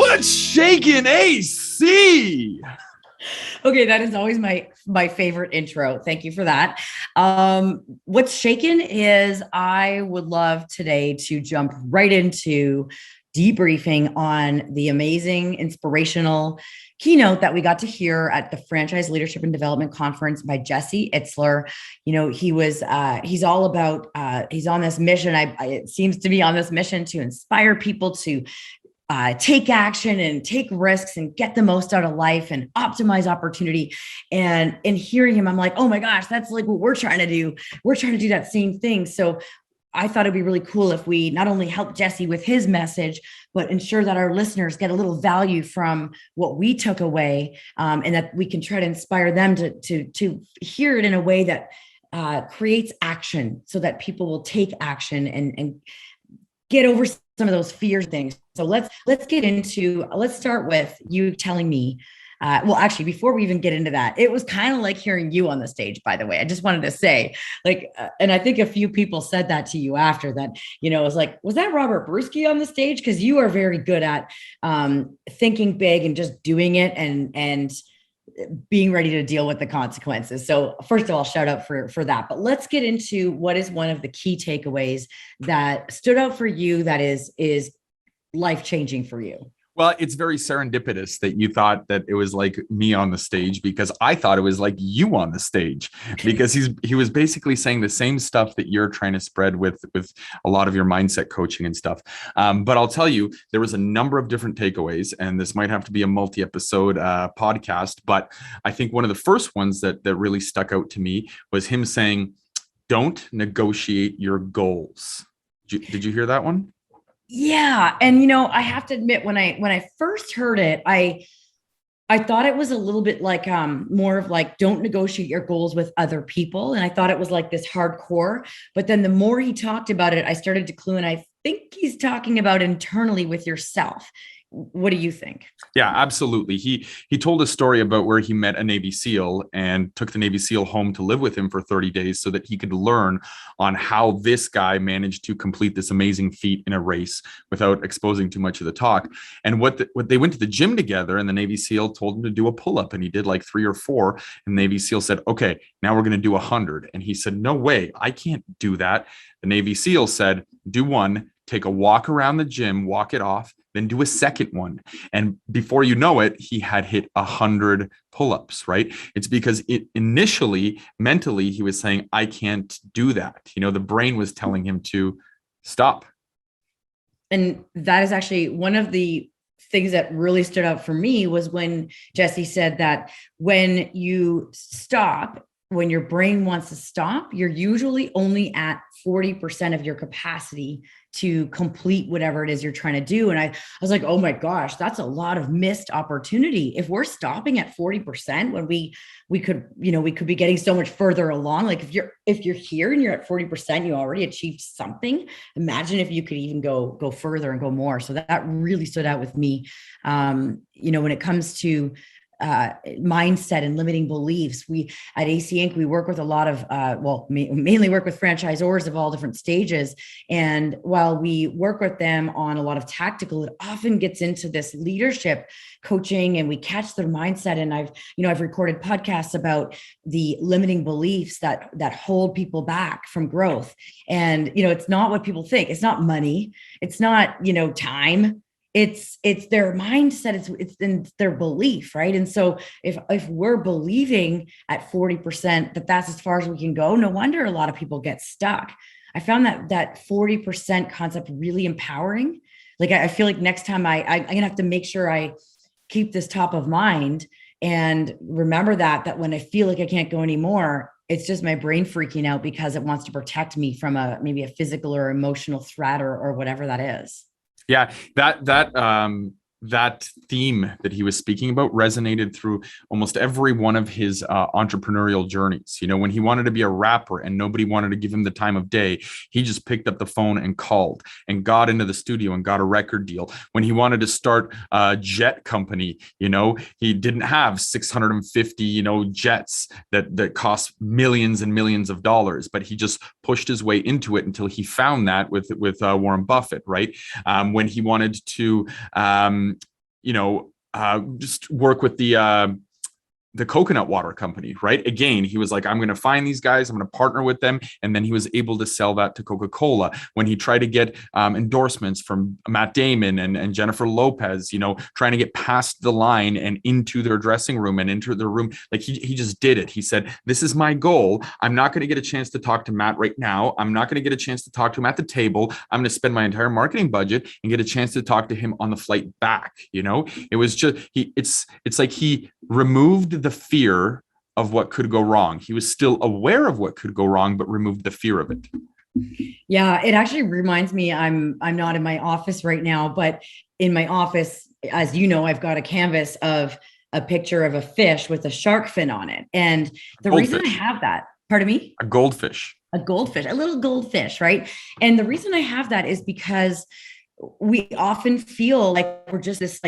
What's shaking, AC? Okay, that is always my favorite intro. Thank you for that. What's shaken is I would love today to jump right into debriefing on the amazing, inspirational keynote that we got to hear at the Franchise Leadership and Development Conference by Jesse Iztler. You know, he's all about, he's on this mission. It seems to be on this mission to inspire people to take action and take risks and get the most out of life and optimize opportunity. And in hearing him, I'm like, oh my gosh, that's like what we're trying to do. We're trying to do that same thing. So I thought it'd be really cool if we not only help Jesse with his message, but ensure that our listeners get a little value from what we took away, and that we can try to inspire them to hear it in a way that creates action, so that people will take action and get over some of those fear things. So let's start with you telling me. Well, actually, before we even get into that, it was kind of like hearing you on the stage, by the way. I just wanted to say, and I think a few people said that to you after that, it was like, was that Robert Bruski on the stage? Because you are very good at thinking big and just doing it and being ready to deal with the consequences. So first of all, shout out for that. But let's get into what is one of the key takeaways that stood out for you that is life-changing for you. Well, it's very serendipitous that you thought that it was like me on the stage, because I thought it was like you on the stage, because he was basically saying the same stuff that you're trying to spread with a lot of your mindset coaching and stuff. But I'll tell you, there was a number of different takeaways, and this might have to be a multi-episode podcast. But I think one of the first ones that really stuck out to me was him saying, "Don't negotiate your goals." Did you hear that one? Yeah. And, I have to admit, when I first heard it, I thought it was a little bit like, more of like, don't negotiate your goals with other people. And I thought it was like this hardcore, but then the more he talked about it, I started to clue. And I think he's talking about internally with yourself. What do you think? Yeah, absolutely. He told a story about where he met a Navy SEAL and took the Navy SEAL home to live with him for 30 days so that he could learn on how this guy managed to complete this amazing feat in a race without exposing too much of the talk. And what they went to the gym together, and the Navy SEAL told him to do a pull-up, and he did like 3 or 4. And the Navy SEAL said, "Okay, now we're going to do 100." And he said, "No way, I can't do that." The Navy SEAL said, "Do 1, take a walk around the gym, walk it off, then do a second one." And before you know it, he had hit 100 pull-ups, right? It's because initially, mentally, he was saying, "I can't do that." The brain was telling him to stop. And that is actually one of the things that really stood out for me, was when Jesse said that when you stop, when your brain wants to stop, you're usually only at 40% of your capacity to complete whatever it is you're trying to do. And I was like, oh my gosh, that's a lot of missed opportunity. If we're stopping at 40% when we could be getting so much further along. Like if you're here and you're at 40%, you already achieved something. Imagine if you could even go further and go more. So that really stood out with me. When it comes to mindset and limiting beliefs. We at AC Inc., we work with a lot of, mainly work with franchisors of all different stages. And while we work with them on a lot of tactical, it often gets into this leadership coaching, and we catch their mindset. And I've recorded podcasts about the limiting beliefs that hold people back from growth. And, it's not what people think. It's not money. It's not, time. It's their mindset. It's in their belief, right? And so if we're believing at 40% that that's as far as we can go, no wonder a lot of people get stuck. I found that 40% concept really empowering. Like I feel like next time I'm gonna have to make sure I keep this top of mind and remember that when I feel like I can't go anymore, it's just my brain freaking out because it wants to protect me from maybe a physical or emotional threat or whatever that is. Yeah, that theme that he was speaking about resonated through almost every one of his entrepreneurial journeys. When he wanted to be a rapper and nobody wanted to give him the time of day, he just picked up the phone and called and got into the studio and got a record deal. When he wanted to start a jet company, he didn't have 650, jets that cost millions and millions of dollars, but he just pushed his way into it until he found that with Warren Buffett, right? When he wanted to just work with the coconut water company, right? Again, he was like, I'm going to find these guys, I'm going to partner with them. And then he was able to sell that to Coca-Cola. When he tried to get endorsements from Matt Damon and Jennifer Lopez, trying to get past the line and into their dressing room and into their room, like he just did it. He said, this is my goal. I'm not going to get a chance to talk to Matt right now. I'm not going to get a chance to talk to him at the table. I'm going to spend my entire marketing budget and get a chance to talk to him on the flight back. It was just, it's like he removed the fear of what could go wrong. He was still aware of what could go wrong, but removed the fear of it. Yeah, it actually reminds me, I'm not in my office right now, but in my office, as you know, I've got a canvas of a picture of a fish with a shark fin on it. And the reason I have that, pardon me? A goldfish, a little goldfish, right? And the reason I have that is because we often feel like we're just this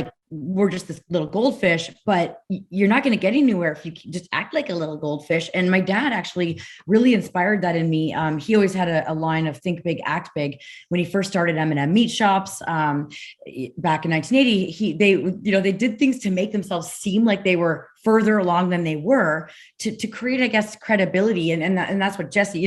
little goldfish, but you're not going to get anywhere if you just act like a little goldfish. And my dad actually really inspired that in me. He always had a line of think big, act big. When he first started M&M meat shops back in 1980, they did things to make themselves seem like they were further along than they were to create, I guess, credibility. And that's what Jesse,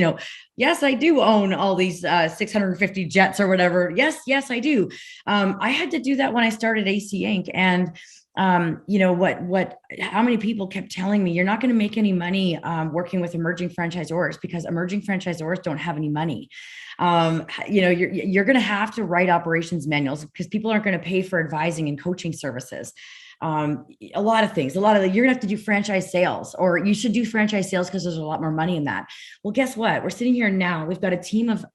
yes, I do own all these 650 jets or whatever. Yes, I do. I had to do that when I started AC Inc. And how many people kept telling me, you're not going to make any money working with emerging franchisors because emerging franchisors don't have any money. You're going to have to write operations manuals because people aren't going to pay for advising and coaching services. A lot of things, you're gonna have to do franchise sales, or you should do franchise sales because there's a lot more money in that. Well, guess what? We're sitting here now. We've got a team of,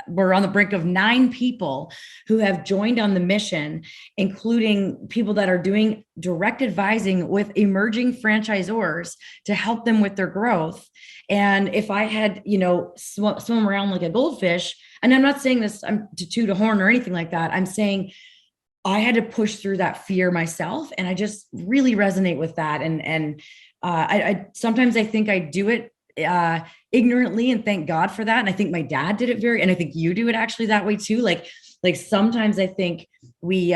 we're on the brink of 9 people who have joined on the mission, including people that are doing direct advising with emerging franchisors to help them with their growth. And if I had, swim around like a goldfish, and I'm not saying this to toot a horn or anything like that, I'm saying I had to push through that fear myself. And I just really resonate with that. And I sometimes I think I do it ignorantly, and thank God for that. And I think my dad did it and I think you do it actually that way too. Like sometimes I think we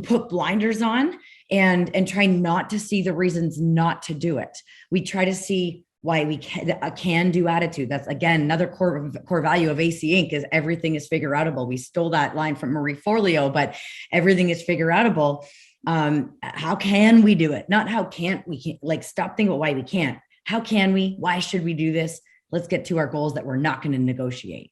put blinders on and try not to see the reasons not to do it. We try to see why we can do attitude. That's again another core value of AC Inc. is everything is figure outable. We stole that line from Marie Forleo, but everything is figure outable. How can we do it? Not how can't we? Like stop thinking about why we can't. How can we? Why should we do this? Let's get to our goals that we're not going to negotiate.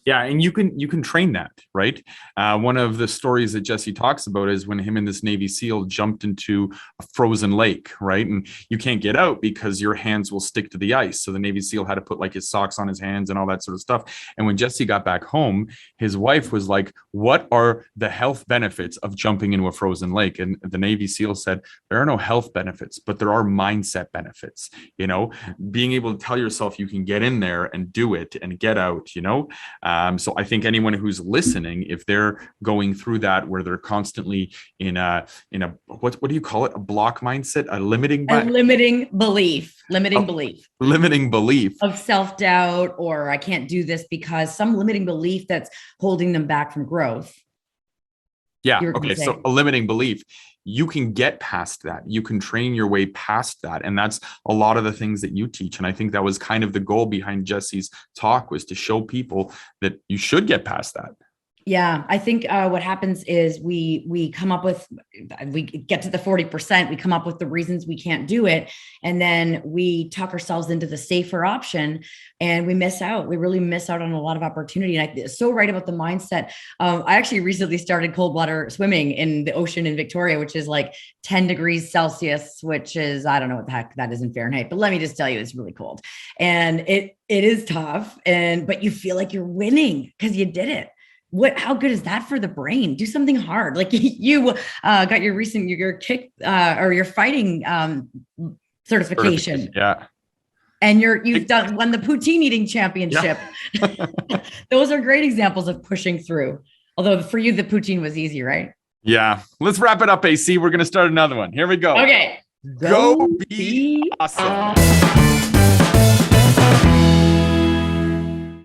Yeah, and you can train that, right? One of the stories that Jesse talks about is when him and this Navy SEAL jumped into a frozen lake, right? And you can't get out because your hands will stick to the ice. So the Navy SEAL had to put like his socks on his hands and all that sort of stuff. And when Jesse got back home, his wife was like, what are the health benefits of jumping into a frozen lake? And the Navy SEAL said, there are no health benefits, but there are mindset benefits, being able to tell yourself you can get in there and do it and get out, So I think anyone who's listening, if they're going through that, where they're constantly in a what do you call it? A block mindset, a limiting belief of self-doubt, or I can't do this because some limiting belief that's holding them back from growth. Yeah. Okay. So a limiting belief, you can get past that. You can train your way past that. And that's a lot of the things that you teach. And I think that was kind of the goal behind Jesse's talk, was to show people that you should get past that. Yeah, I think what happens is we get to the 40%, we come up with the reasons we can't do it, and then we talk ourselves into the safer option, and we miss out. We really miss out on a lot of opportunity. And I'm so right about the mindset. I actually recently started cold water swimming in the ocean in Victoria, which is like 10 degrees Celsius, which is, I don't know what the heck that is in Fahrenheit, but let me just tell you, it's really cold. And it is tough, but you feel like you're winning because you did it. How good is that for the brain? Do something hard. Like you got your kick or your fighting certification. Yeah. And you've won the poutine eating championship. Yeah. Those are great examples of pushing through. Although for you, the poutine was easy, right? Yeah. Let's wrap it up, AC. We're going to start another one. Here we go. Okay. Go be awesome.